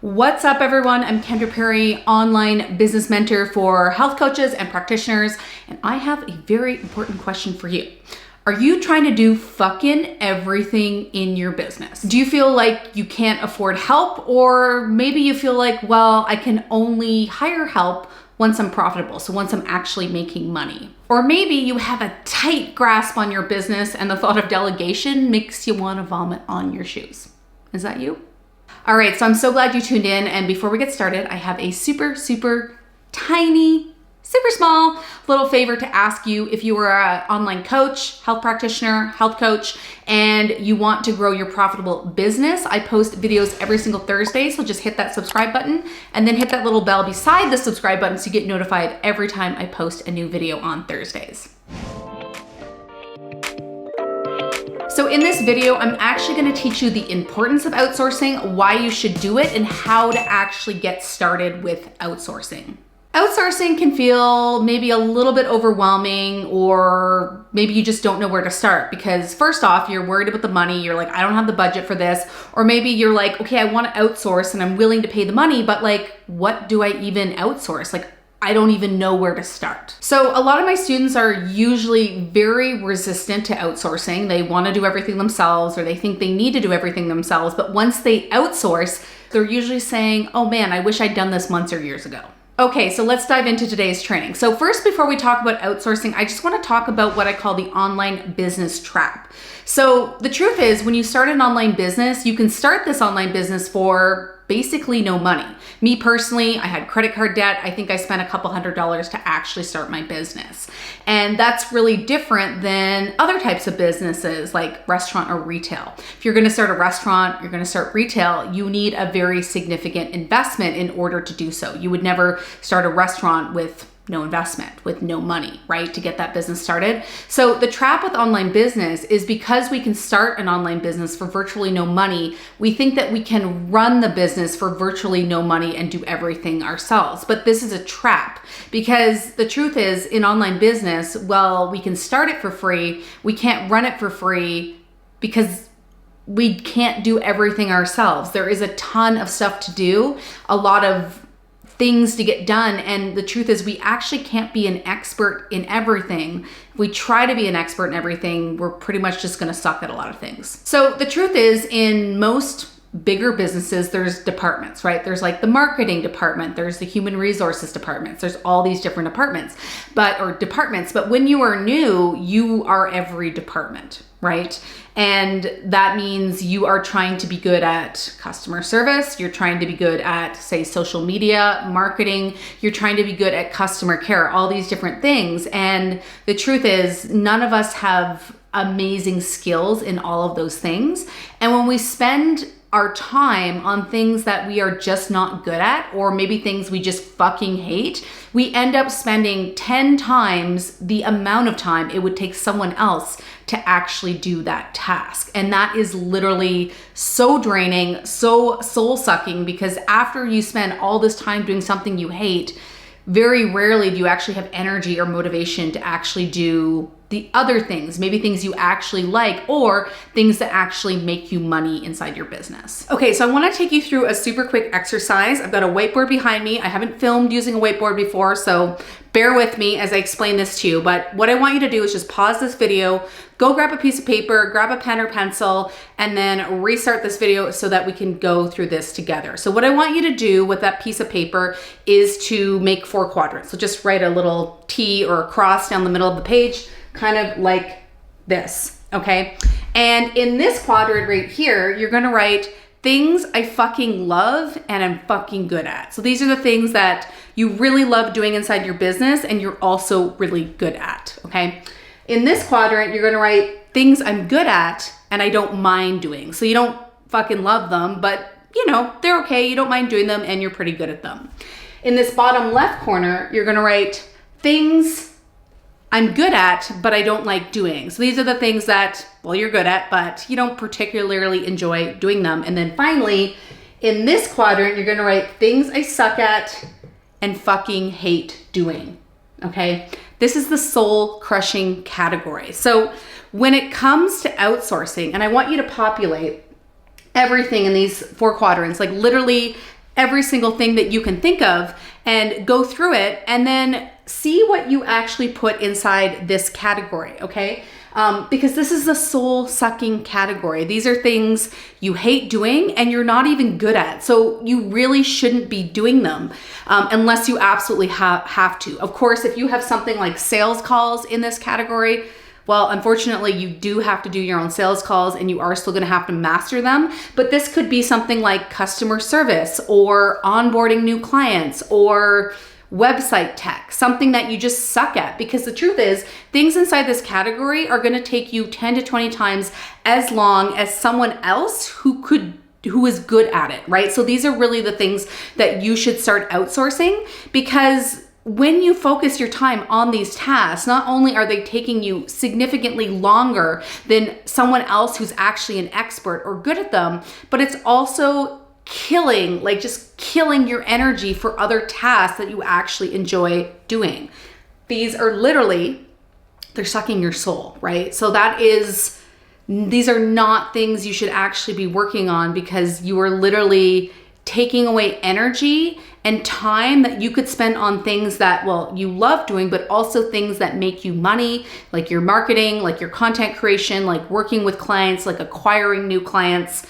What's up, everyone? I'm Kendra Perry, online business mentor for health coaches and practitioners, and I have a very important question for you. Are you trying to do fucking everything in your business? Do you feel like you can't afford help? Or maybe you feel like, well, I can only hire help once I'm profitable, so once I'm actually making money. Or maybe you have a tight grasp on your business and the thought of delegation makes you want to vomit on your shoes. Is that you? All right, so I'm so glad you tuned in. And before we get started, I have a super tiny, super small little favor to ask you. If you are an online coach, health practitioner, health coach, and you want to grow your profitable business, I post videos every single Thursday. So just hit that subscribe button and then hit that little bell beside the subscribe button so you get notified every time I post a new video on Thursdays. So in this video, I'm actually going to teach you the importance of outsourcing, why you should do it, and how to actually get started with outsourcing. Outsourcing can feel maybe a little bit overwhelming, or maybe you just don't know where to start because first off, you're worried about the money. You're like, I don't have the budget for this. Or maybe you're like, okay, I want to outsource and I'm willing to pay the money, but like, what do I even outsource? Like, I don't even know where to start. So a lot of my students are usually very resistant to outsourcing. They want to do everything themselves, or they think they need to do everything themselves. But once they outsource, they're usually saying, oh man, I wish I'd done this months or years ago. Okay, so let's dive into today's training. So first, before we talk about outsourcing, I just want to talk about what I call the online business trap. So the truth is, when you start an online business, you can start this online business for basically no money. Me personally, I had credit card debt. I think I spent a couple $100s to actually start my business. And that's really different than other types of businesses like restaurant or retail. If you're going to start a restaurant, you're going to start retail, you need a very significant investment in order to do so. You would never start a restaurant with no investment, with no money, right, to get that business started. So the trap with online business is because we can start an online business for virtually no money, we think that we can run the business for virtually no money and do everything ourselves. But this is a trap because the truth is, in online business, well, we can start it for free. We can't run it for free because we can't do everything ourselves. There is a ton of stuff to do, a lot of things to get done. And the truth is, we actually can't be an expert in everything. If we try to be an expert in everything, we're pretty much just going to suck at a lot of things. So the truth is, in most bigger businesses, there's departments, right? There's like the marketing department, there's the human resources departments, there's all these different departments, but when you are new, you are every department, right? And that means you are trying to be good at customer service. You're trying to be good at, say, social media, marketing. You're trying to be good at customer care, all these different things. And the truth is, none of us have amazing skills in all of those things. And when we spend our time on things that we are just not good at, or maybe things we just fucking hate, we end up spending 10 times the amount of time it would take someone else to actually do that task. And that is literally so draining, so soul-sucking, because after you spend all this time doing something you hate, very rarely do you actually have energy or motivation to actually do the other things, maybe things you actually like, or things that actually make you money inside your business. Okay, so I want to take you through a super quick exercise. I've got a whiteboard behind me. I haven't filmed using a whiteboard before, so bear with me as I explain this to you. But what I want you to do is just pause this video, go grab a piece of paper, grab a pen or pencil, and then restart this video so that we can go through this together. So what I want you to do with that piece of paper is to make 4 quadrants. So just write a little T or a cross down the middle of the page, kind of like this, okay? And in this quadrant right here, you're gonna write things I fucking love and I'm fucking good at. So these are the things that you really love doing inside your business and you're also really good at, okay? In this quadrant, you're gonna write things I'm good at and I don't mind doing. So you don't fucking love them, but you know, they're okay, you don't mind doing them and you're pretty good at them. In this bottom left corner, you're gonna write things I'm good at, but I don't like doing. So these are the things that, well, you're good at, but you don't particularly enjoy doing them. And then finally, in this quadrant, you're gonna write things I suck at and fucking hate doing, okay? This is the soul crushing category. So when it comes to outsourcing, and I want you to populate everything in these 4 quadrants, like literally every single thing that you can think of and go through it and then see what you actually put inside this category, okay? Because this is a soul-sucking category. These are things you hate doing and you're not even good at. So you really shouldn't be doing them unless you absolutely have to. Of course, if you have something like sales calls in this category, well, unfortunately, you do have to do your own sales calls and you are still gonna have to master them. But this could be something like customer service or onboarding new clients or website tech, something that you just suck at. Because the truth is, things inside this category are gonna take you 10 to 20 times as long as someone else who is good at it, right? So these are really the things that you should start outsourcing, because when you focus your time on these tasks, not only are they taking you significantly longer than someone else who's actually an expert or good at them, but it's also killing your energy for other tasks that you actually enjoy doing. These are literally, they're sucking your soul, right? So these are not things you should actually be working on, because you are literally taking away energy and time that you could spend on things that, well, you love doing, but also things that make you money, like your marketing, like your content creation, like working with clients, like acquiring new clients,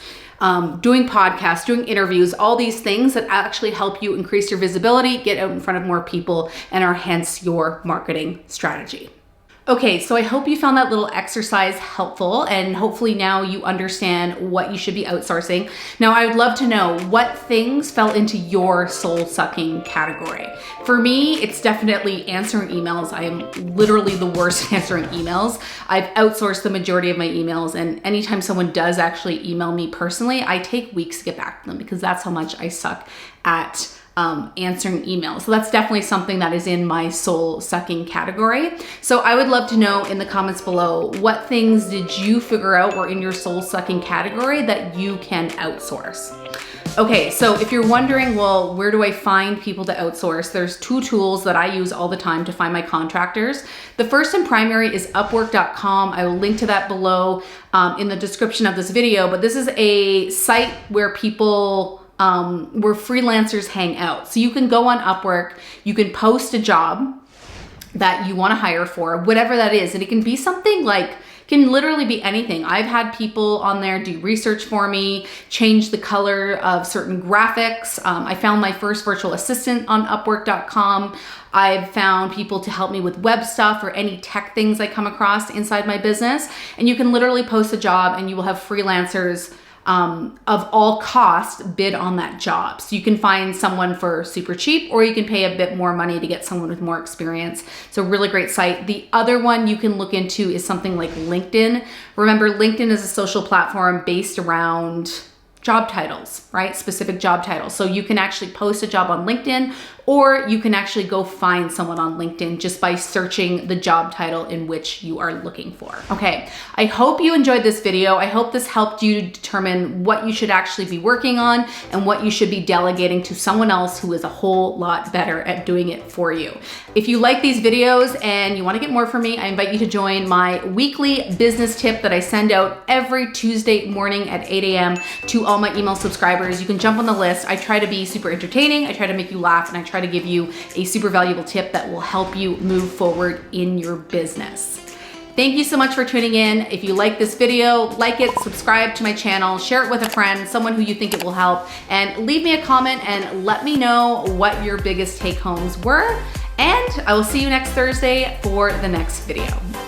doing podcasts, doing interviews, all these things that actually help you increase your visibility, get out in front of more people, and are hence your marketing strategy. Okay, so I hope you found that little exercise helpful, and hopefully now you understand what you should be outsourcing. Now, I would love to know what things fell into your soul-sucking category. For me, it's definitely answering emails. I am literally the worst at answering emails. I've outsourced the majority of my emails, and anytime someone does actually email me personally, I take weeks to get back to them, because that's how much I suck at answering emails. So that's definitely something that is in my soul-sucking category. So I would love to know in the comments below, what things did you figure out were in your soul-sucking category that you can outsource? Okay, so if you're wondering, well, where do I find people to outsource? There's two tools that I use all the time to find my contractors. The first and primary is Upwork.com. I will link to that below in the description of this video, but this is a site where where freelancers hang out. So you can go on Upwork, you can post a job that you want to hire for, whatever that is. And it can be something like, can literally be anything. I've had people on there do research for me, change the color of certain graphics. I found my first virtual assistant on Upwork.com. I've found people to help me with web stuff or any tech things I come across inside my business. And you can literally post a job and you will have freelancers of all costs bid on that job. So you can find someone for super cheap, or you can pay a bit more money to get someone with more experience. It's a really great site. The other one you can look into is something like LinkedIn. Remember, LinkedIn is a social platform based around job titles, right? Specific job titles. So you can actually post a job on LinkedIn, or you can actually go find someone on LinkedIn just by searching the job title in which you are looking for. Okay, I hope you enjoyed this video. I hope this helped you determine what you should actually be working on and what you should be delegating to someone else who is a whole lot better at doing it for you. If you like these videos and you want to get more from me, I invite you to join my weekly business tip that I send out every Tuesday morning at 8 a.m. to all my email subscribers. You can jump on the list. I try to be super entertaining. I try to make you laugh, and I try to give you a super valuable tip that will help you move forward in your business. Thank you so much for tuning in. If you like this video, like it, subscribe to my channel, share it with a friend, someone who you think it will help, and leave me a comment and let me know what your biggest take homes were. And I will see you next Thursday for the next video.